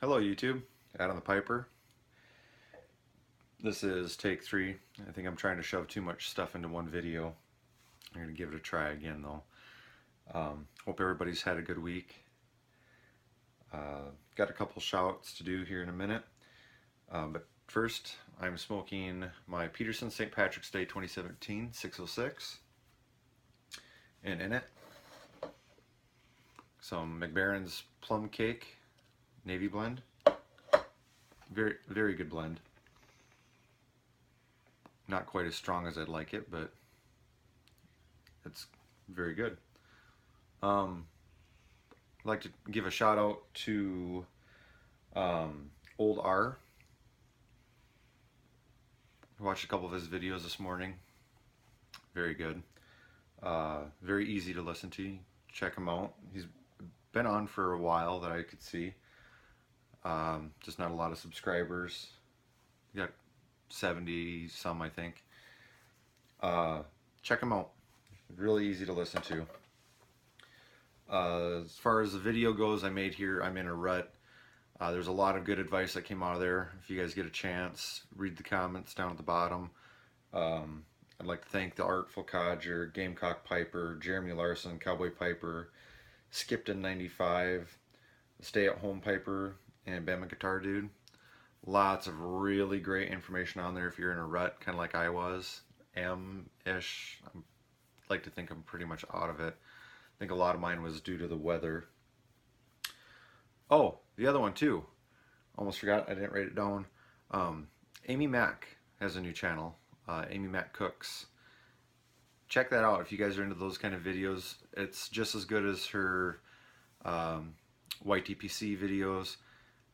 Hello YouTube, Adam the Piper. This is take 3. I think I'm trying to shove too much stuff into one video. I'm going to give it a try again though. Hope everybody's had a good week. Got a couple shouts to do here in a minute. But first, I'm smoking my Peterson St. Patrick's Day 2017 606. And in it, some McBaron's Plum Cake Navy Blend. Very, very good blend. Not quite as strong as I'd like it, but it's very good. I'd like to give a shout out to Old R. I watched a couple of his videos this morning. Very good. Very easy to listen to. Check him out. He's been on for a while that I could see. Just not a lot of subscribers. He got 70 some, I think. Check him out. Really easy to listen to. As far as the video goes I made here, I'm in a rut. There's a lot of good advice that came out of there. If you guys get a chance, read the comments down at the bottom. I'd like to thank the Artful Codger, Gamecock Piper, Jeremy Larson, Cowboy Piper, Skipton 95, Stay at Home Piper, and Bama Guitar Dude. Lots of really great information on there if you're in a rut, kind of like I was. Am-ish. I like to think I'm pretty much out of it. I think a lot of mine was due to the weather. Oh, the other one too. Almost forgot, I didn't write it down. Amy Mack has a new channel, Amy Mack Cooks. Check that out if you guys are into those kind of videos. It's just as good as her YTPC videos.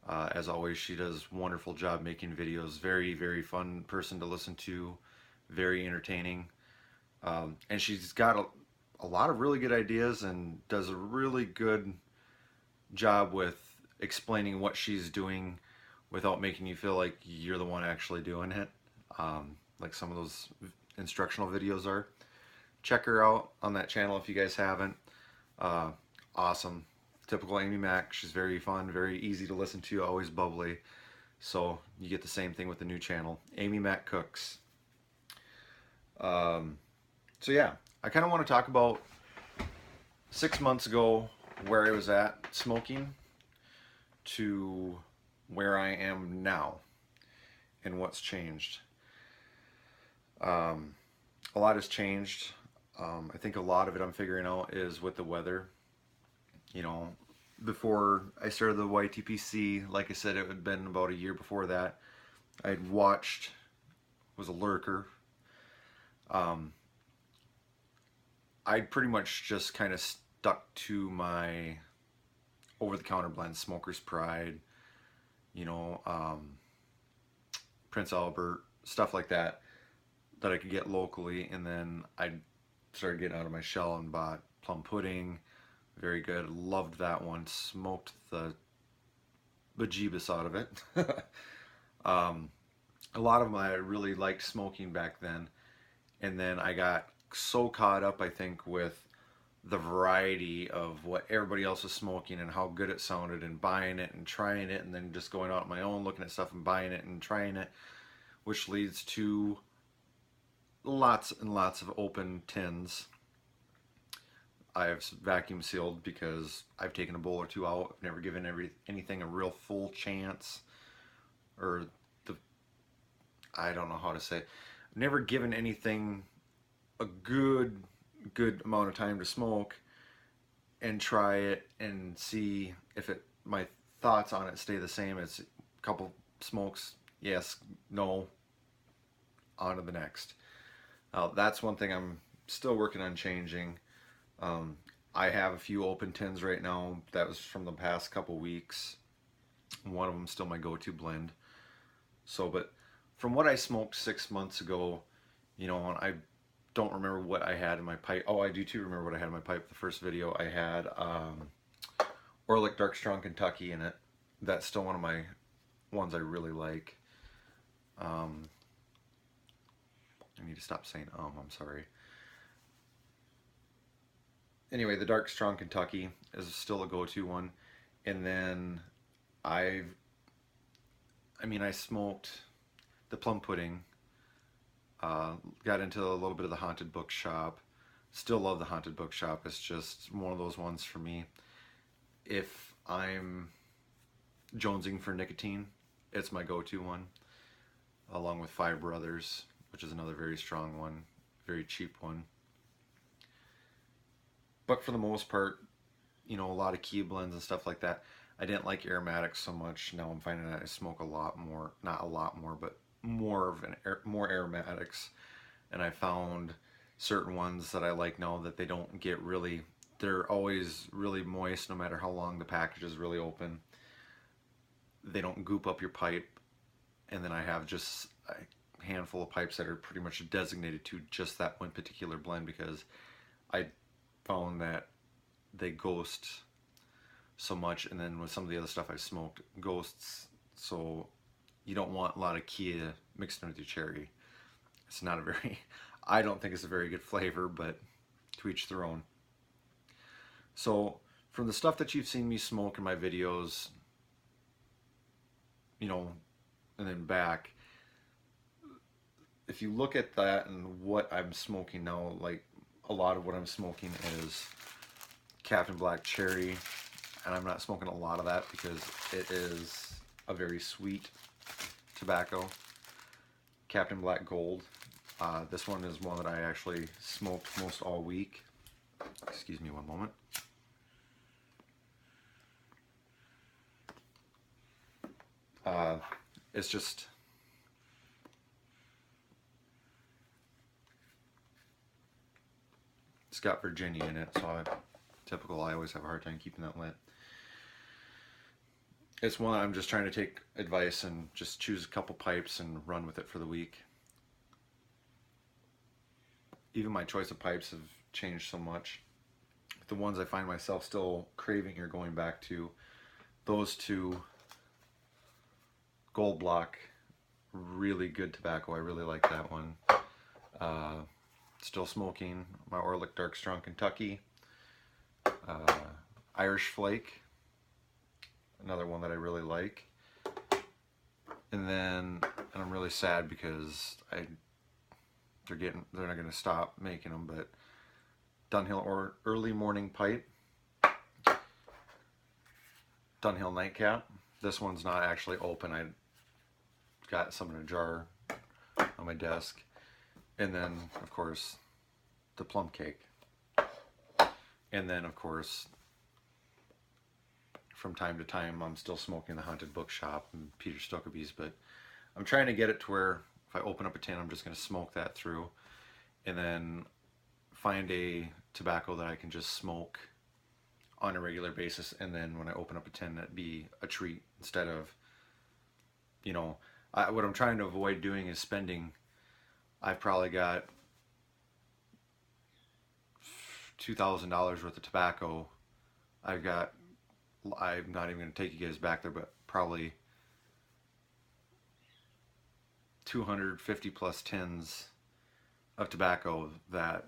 As always, she does a wonderful job making videos. Very, very fun person to listen to. Very entertaining. And she's got a lot of really good ideas and does a really good job with explaining what she's doing without making you feel like you're the one actually doing it, like some of those instructional videos are. Check her out on that channel if you guys haven't. Awesome. Typical Amy Mack. She's very fun, very easy to listen to, always bubbly. So you get the same thing with the new channel, Amy Mack Cooks. So yeah, I kind of want to talk about 6 months ago where I was at smoking to where I am now and what's changed. A lot has changed. I think a lot of it I'm figuring out is with the weather. You know, before I started the YTPC, like I said, it had been about a year before that. I'd watched, was a lurker. I'd pretty much just kind of stuck to my over-the-counter blend, Smoker's Pride, you know, Prince Albert, stuff like that I could get locally. And then I started getting out of my shell and bought Plum Pudding. Very good. Loved that one. Smoked the bejeebus out of it. A lot of them I really liked smoking back then. And then I got so caught up, I think, with the variety of what everybody else was smoking and how good it sounded, and buying it and trying it, and then just going out on my own, looking at stuff and buying it and trying it, which leads to lots and lots of open tins. I've vacuum sealed because I've taken a bowl or two out. I've never given anything a real full chance, or I don't know how to say it. I've never given anything a good amount of time to smoke and try it and see if my thoughts on it stay the same. As a couple smokes, yes, no, on to the next. That's one thing I'm still working on changing. I have a few open tins right now. That was from the past couple weeks. One of them still my go-to blend. So, but from what I smoked 6 months ago, you know, I don't remember what I had in my pipe. Oh, I do too remember what I had in my pipe. The first video I had Orlick Dark Strong Kentucky in it. That's still one of my ones I really like. I need to stop saying I'm sorry. Anyway, the Dark Strong Kentucky is still a go-to one. And then I've, I mean, I smoked the plum pudding, got into a little bit of the haunted bookshop. Still love the haunted bookshop. It's just one of those ones for me. If I'm jonesing for nicotine, it's my go-to one, along with Five Brothers, which is another very strong one, very cheap one. But for the most part, a lot of key blends and stuff like that. I didn't like aromatics so much. Now I'm finding that I smoke a lot more, not a lot more, but more aromatics. And I found certain ones that I like now that they don't get really, they're always really moist no matter how long the package is really open. They don't goop up your pipe. And then I have just a handful of pipes that are pretty much designated to just that one particular blend, because I found that they ghost so much, and then with some of the other stuff I smoked, ghosts, so you don't want a lot of Kia mixed in with your cherry. It's not a very, I don't think it's a very good flavor, but to each their own. So from the stuff that you've seen me smoke in my videos, and then back, if you look at that and what I'm smoking now, like a lot of what I'm smoking is Captain Black Cherry, and I'm not smoking a lot of that because it is a very sweet tobacco. Captain Black Gold. This one is one that I actually smoked most all week. Excuse me one moment. It's just, it's got Virginia in it, so I always have a hard time keeping that lit. It's one I'm just trying to take advice and just choose a couple pipes and run with it for the week. Even my choice of pipes have changed so much. The ones I find myself still craving or going back to, those two, Gold Block, really good tobacco. I really like that one. Still smoking my Orlick Dark Strong Kentucky. Irish Flake, another one that I really like. And I'm really sad because they're not going to stop making them, but Dunhill or Early Morning Pipe, Dunhill Nightcap. This one's not actually open. I got some in a jar on my desk. And then, of course, the Plum Cake. And then, of course, from time to time, I'm still smoking the Haunted Bookshop and Peter Stokkebye's, but I'm trying to get it to where if I open up a tin, I'm just going to smoke that through, and then find a tobacco that I can just smoke on a regular basis, and then when I open up a tin, that'd be a treat instead of, what I'm trying to avoid doing is spending. I've probably got $2,000 worth of tobacco. I'm not even going to take you guys back there, but probably 250 plus tins of tobacco that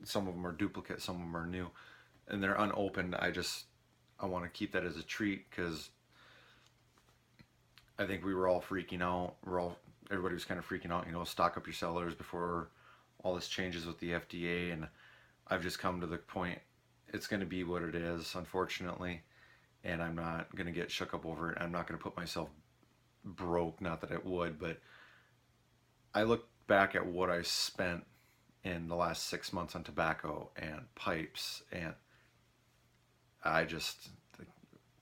some of them are duplicate, some of them are new, and they're unopened. I want to keep that as a treat because I think we were all freaking out. Everybody was kind of freaking out, stock up your cellars before all this changes with the FDA, and I've just come to the point, it's going to be what it is, unfortunately, and I'm not going to get shook up over it. I'm not going to put myself broke, not that it would, but I look back at what I spent in the last 6 months on tobacco and pipes, and the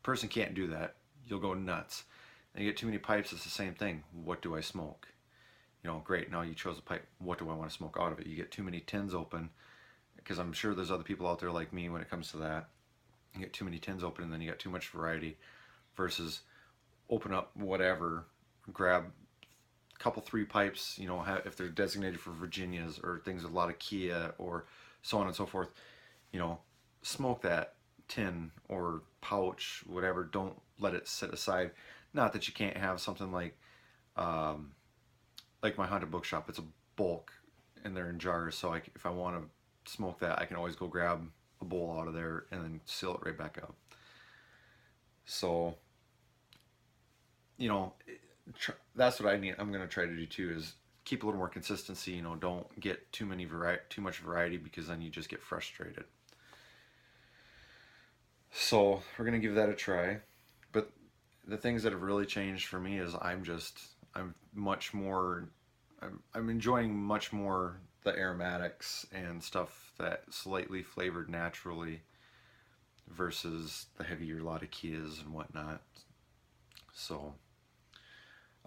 person can't do that. You'll go nuts. And you get too many pipes, it's the same thing. What do I smoke? Great, now you chose a pipe. What do I want to smoke out of it? You get too many tins open, because I'm sure there's other people out there like me when it comes to that. You get too many tins open, and then you got too much variety, versus open up whatever, grab a couple, 3 pipes, if they're designated for Virginias or things with a lot of Kia or so on and so forth, smoke that tin or pouch, whatever. Don't let it sit aside. Not that you can't have something like my Haunted Bookshop. It's a bulk, and they're in jars. So if I want to smoke that, I can always go grab a bowl out of there and then seal it right back up. So you know, that's what I need. I'm gonna try to do too is keep a little more consistency. You know, don't get too much variety because then you just get frustrated. So we're gonna give that a try. But the things that have really changed for me is I'm much more I'm enjoying much more the aromatics and stuff that slightly flavored naturally versus the heavier latakias and whatnot. So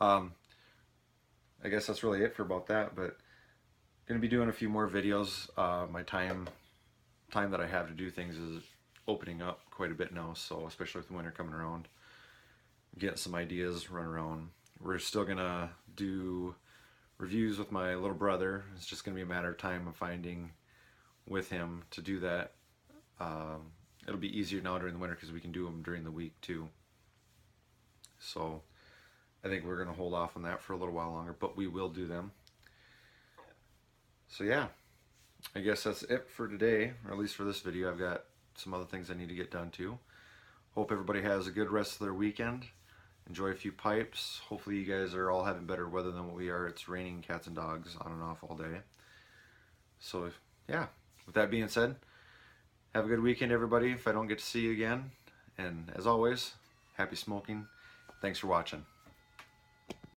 um, I guess that's really it for about that. But gonna be doing a few more videos. My time that I have to do things is opening up quite a bit now. So especially with the winter coming around, getting some ideas run around. We're still gonna do reviews with my little brother. It's just gonna be a matter of time of finding with him to do that. Um, it'll be easier now during the winter because we can do them during the week too. So I think we're gonna hold off on that for a little while longer, but we will do them. So yeah, I guess that's it for today, or at least for this video. I've got some other things I need to get done too. Hope everybody has a good rest of their weekend. Enjoy a few pipes. Hopefully you guys are all having better weather than what we are. It's raining cats and dogs on and off all day. So yeah, with that being said, have a good weekend everybody if I don't get to see you again. And as always, happy smoking. Thanks for watching.